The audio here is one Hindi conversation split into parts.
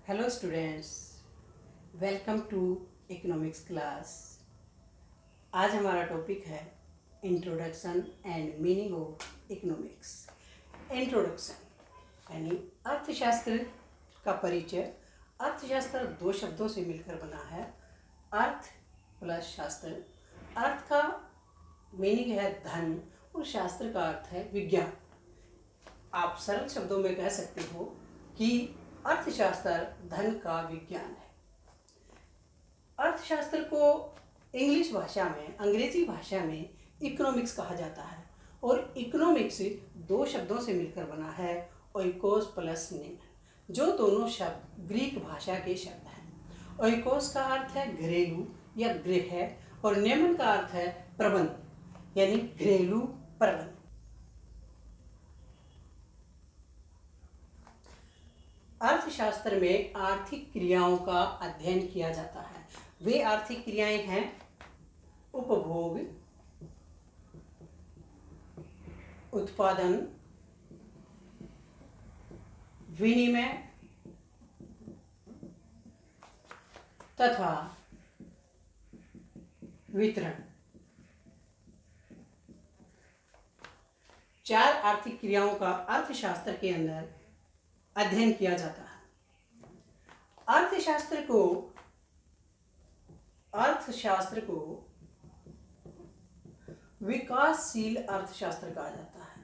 Hello students, welcome to economics class. आज हमारा टॉपिक है introduction and meaning of economics. Introduction यानी अर्थशास्त्र का परिचय। अर्थशास्त्र दो शब्दों से मिलकर बना है, अर्थ प्लस शास्त्र। अर्थ का मीनिंग है धन और शास्त्र का अर्थ है विज्ञान। आप सरल शब्दों में कह सकते हो कि अर्थशास्त्र धन का विज्ञान है। अर्थशास्त्र को इंग्लिश भाषा में, अंग्रेजी भाषा में इकोनॉमिक्स कहा जाता है और इकोनॉमिक्स दो शब्दों से मिलकर बना है, ओइकोस प्लस नेमन, जो दोनों शब्द ग्रीक भाषा के शब्द हैं। ओइकोस का अर्थ है घरेलू या गृह और नेमन का अर्थ है प्रबंध यानी घरेलू प्रबंध। अर्थशास्त्र में आर्थिक क्रियाओं का अध्ययन किया जाता है। वे आर्थिक क्रियाएं हैं उपभोग, उत्पादन, विनिमय तथा वितरण। चार आर्थिक क्रियाओं का अर्थशास्त्र के अंदर अध्ययन किया जाता है। अर्थशास्त्र को विकासशील अर्थशास्त्र कहा जाता है।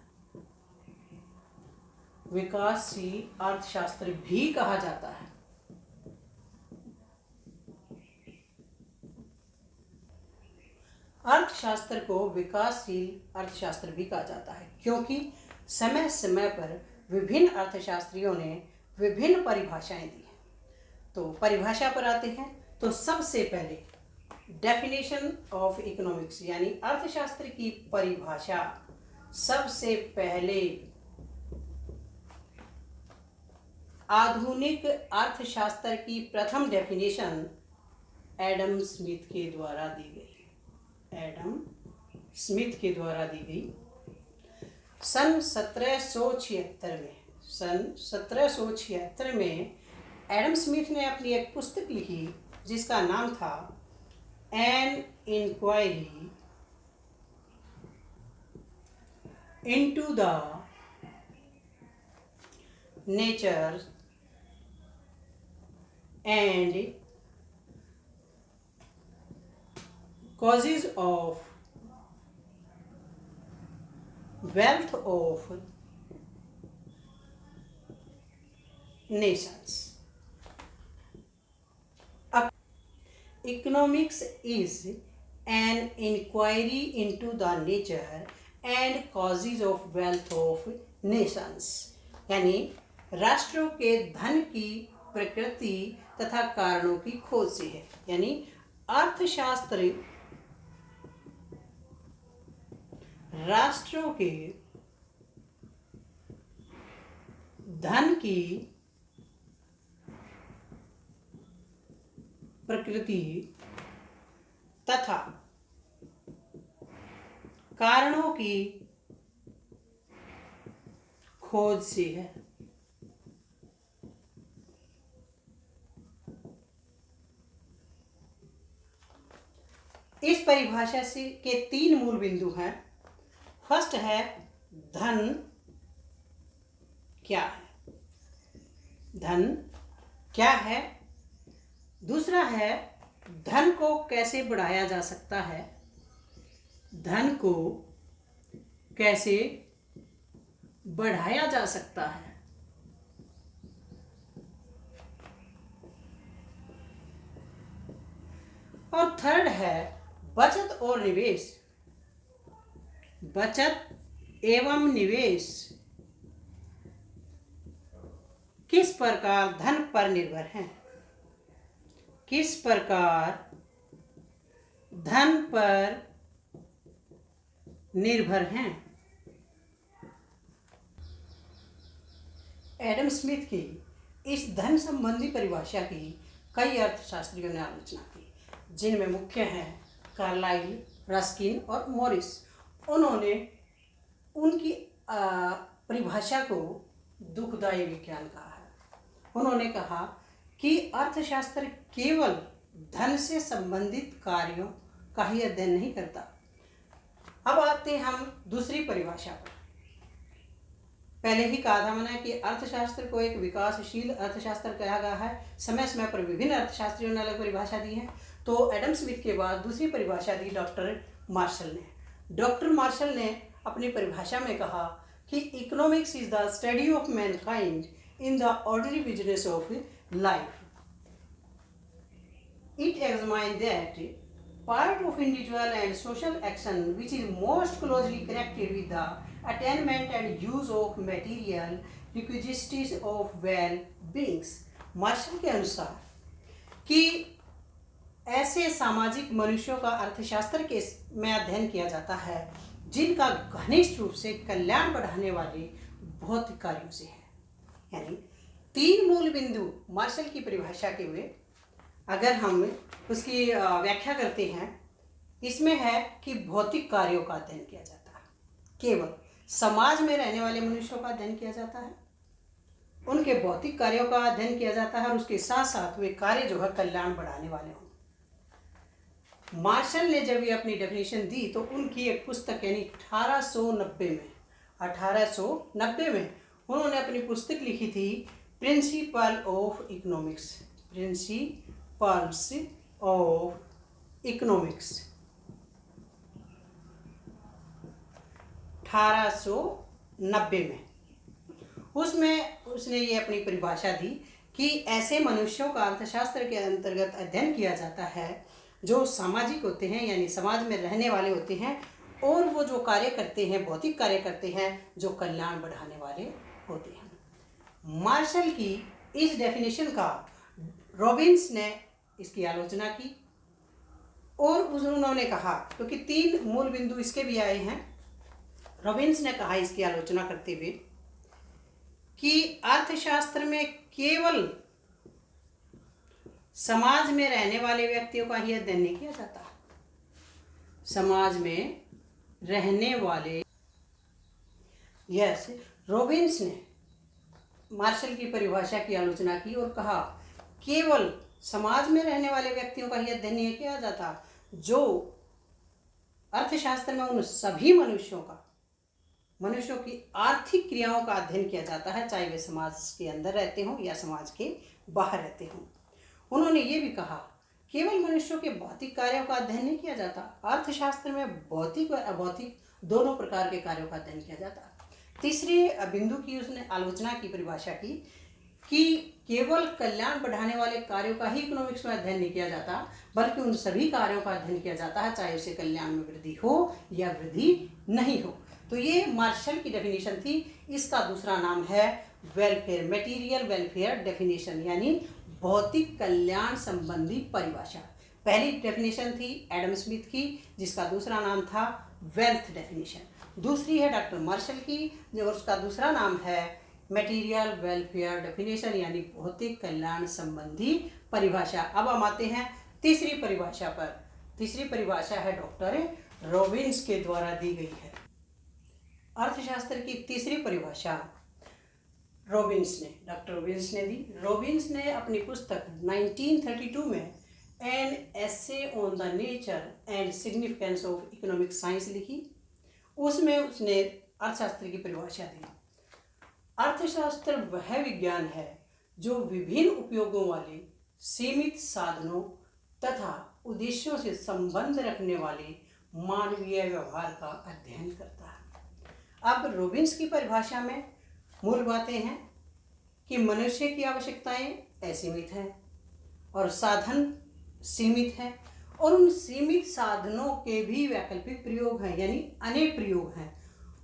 विकासशील अर्थशास्त्र भी कहा जाता है। अर्थशास्त्र को विकासशील अर्थशास्त्र भी कहा जाता है क्योंकि समय समय पर विभिन्न अर्थशास्त्रियों ने विभिन्न परिभाषाएं दी हैं। तो परिभाषा पर आते हैं तो सबसे पहले डेफिनेशन ऑफ इकोनॉमिक्स यानी अर्थशास्त्र की परिभाषा। सबसे पहले आधुनिक अर्थशास्त्र की प्रथम डेफिनेशन एडम स्मिथ के द्वारा दी गई। एडम स्मिथ के द्वारा दी गई सन 1776 में एडम स्मिथ ने अपनी एक पुस्तक लिखी जिसका नाम था an inquiry into the nature and causes of wealth of nations. Economics is an inquiry into the nature and causes of wealth of nations. यानी राष्ट्रों के धन की प्रकृति तथा कारणों की खोज से है। यानी अर्थशास्त्र राष्ट्रों के धन की प्रकृति तथा कारणों की खोज से है। इस परिभाषा से के तीन मूल बिंदु हैं। फर्स्ट है धन क्या है, धन क्या है। दूसरा है धन को कैसे बढ़ाया जा सकता है, धन को कैसे बढ़ाया जा सकता है। और थर्ड है बचत और निवेश। बचत एवं निवेश किस प्रकार धन पर निर्भर हैं, किस प्रकार धन पर निर्भर हैं। एडम स्मिथ की इस धन संबंधी परिभाषा की कई अर्थशास्त्रियों ने आलोचना की, जिनमें मुख्य हैं कार्लाइल, रस्किन और मॉरिस। उन्होंने उनकी परिभाषा को दुखदायी विज्ञान कहा है। उन्होंने कहा कि अर्थशास्त्र केवल धन से संबंधित कार्यों का ही अध्ययन नहीं करता। अब आते हैं हम दूसरी परिभाषा पर। पहले ही कहा था मैंने कि अर्थशास्त्र को एक विकासशील अर्थशास्त्र कहा गया है। समय समय पर विभिन्न अर्थशास्त्रियों ने अलग परिभाषा दी है। तो एडम स्मिथ के बाद दूसरी परिभाषा दी डॉक्टर मार्शल ने। डॉक्टर मार्शल ने अपनी परिभाषा में कहा कि economics is the study of Mankind in the ordinary business of life. It examine that part of individual and social action which is most closely connected with the attainment and use of material requisites of well-beings। Marshall के अनुसार कि ऐसे सामाजिक मनुष्यों का अर्थशास्त्र के में अध्ययन किया जाता है जिनका घनिष्ठ रूप से कल्याण बढ़ाने वाले भौतिक कार्यों से है। यानी तीन मूल बिंदु मार्शल की परिभाषा के हुए अगर हम उसकी व्याख्या करते हैं, इसमें है कि भौतिक कार्यों का अध्ययन किया जाता है, केवल समाज में रहने वाले मनुष्यों का अध्ययन किया जाता है, उनके भौतिक कार्यों का अध्ययन किया जाता है और उसके साथ साथ वे कार्य जो है कल्याण बढ़ाने वाले हों। मार्शल ने जब ये अपनी डेफिनेशन दी तो उनकी एक पुस्तक यानी 1890 में उन्होंने अपनी पुस्तक लिखी थी principle of economics. Principles of economics 1890 में। उसमें उसने ये अपनी परिभाषा दी कि ऐसे मनुष्यों का अर्थशास्त्र के अंतर्गत अध्ययन किया जाता है जो सामाजिक होते हैं, यानी समाज में रहने वाले होते हैं, और वो जो कार्य करते हैं, भौतिक कार्य करते हैं जो कल्याण बढ़ाने वाले होते हैं। मार्शल की इस डेफिनेशन का रॉबिन्स ने इसकी आलोचना की और उन्होंने कहा, क्योंकि तीन मूल बिंदु इसके भी आए हैं, रॉबिन्स ने कहा इसकी आलोचना करते हुए कि अर्थशास्त्र में केवल समाज में रहने वाले व्यक्तियों का ही अध्ययन नहीं किया जाता। समाज में रहने वाले रॉबिन्स ने मार्शल की परिभाषा की आलोचना की और कहा केवल समाज में रहने वाले व्यक्तियों का ही अध्ययन नहीं किया जाता, जो अर्थशास्त्र में उन सभी मनुष्यों की आर्थिक क्रियाओं का अध्ययन किया जाता है, चाहे वे समाज के अंदर रहते हों या समाज के बाहर रहते हों। उन्होंने ये भी कहा केवल मनुष्यों के भौतिक कार्यों का अध्ययन नहीं किया जाता, अर्थशास्त्र में भौतिक और अभौतिक दोनों प्रकार के कार्यों का अध्ययन किया जाता। तीसरे बिंदु की उसने आलोचना की, परिभाषा की कि केवल कल्याण बढ़ाने वाले कार्यों का ही इकोनॉमिक्स में अध्ययन नहीं किया जाता, बल्कि उन सभी कार्यों का अध्ययन किया जाता है, चाहे उसे कल्याण में वृद्धि हो या वृद्धि नहीं हो। तो ये मार्शल की डेफिनेशन थी। इसका दूसरा नाम है वेलफेयर, मटेरियल वेलफेयर डेफिनेशन, यानी भौतिक कल्याण संबंधी परिभाषा। पहली डेफिनेशन थी एडम स्मिथ की, जिसका दूसरा नाम था वेल्थ डेफिनेशन। दूसरी है डॉक्टर मार्शल की, जो उसका दूसरा नाम है मटेरियल वेलफेयर डेफिनेशन, यानी भौतिक कल्याण संबंधी परिभाषा। अब हम आते हैं तीसरी परिभाषा पर। तीसरी परिभाषा है डॉक्टर रॉबिन्स के द्वारा दी गई है। अर्थशास्त्र की तीसरी परिभाषा डॉक्टर रॉबिन्स ने दी। रॉबिन्स ने अपनी पुस्तक 1932 में an essay on the nature and significance of economic science लिखी। उसमें उसने अर्थशास्त्र की परिभाषा दी। अर्थशास्त्र वह विज्ञान है जो विभिन्न उपयोगों वाले सीमित साधनों तथा उद्देश्यों से संबंध रखने वाले मानवीय व्यवहार का अध्ययन करता है। अब रॉबिन्स की परिभाषा में मूल बातें हैं कि मनुष्य की आवश्यकताएं असीमित हैं और साधन सीमित हैं, और उन सीमित साधनों के भी वैकल्पिक प्रयोग हैं, यानी अनेक प्रयोग हैं।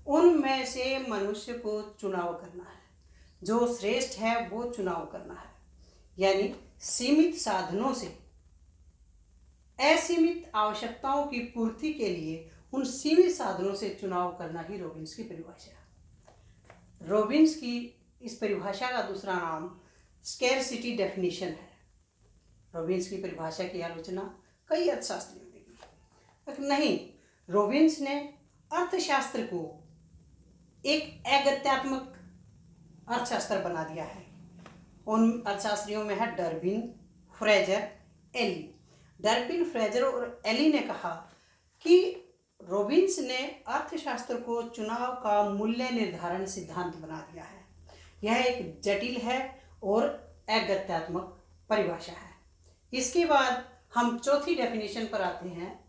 उनमें से मनुष्य को चुनाव करना है, जो श्रेष्ठ है वो चुनाव करना है। यानी सीमित साधनों से असीमित आवश्यकताओं की पूर्ति के लिए उन सीमित साधनों से चुनाव करना ही रॉबिन्स की परिभाषा है। रॉबिन्स की इस परिभाषा का दूसरा नाम स्कैरसिटी डेफिनेशन है। रॉबिन्स की परिभाषा की आलोचना कई अर्थशास्त्रियों ने की, लेकिन नहीं, रॉबिन्स ने अर्थशास्त्र को एक अगत्यात्मक अर्थशास्त्र बना दिया है। उन अर्थशास्त्रियों में है Durbin, Fraser, Ely. Durbin, Fraser और एली ने कहा कि रॉबिन्स ने अर्थशास्त्र को चुनाव का मूल्य निर्धारण सिद्धांत बना दिया है। यह एक जटिल है और अगत्यात्मक परिभाषा है। इसके बाद हम चौथी डेफिनेशन पर आते हैं,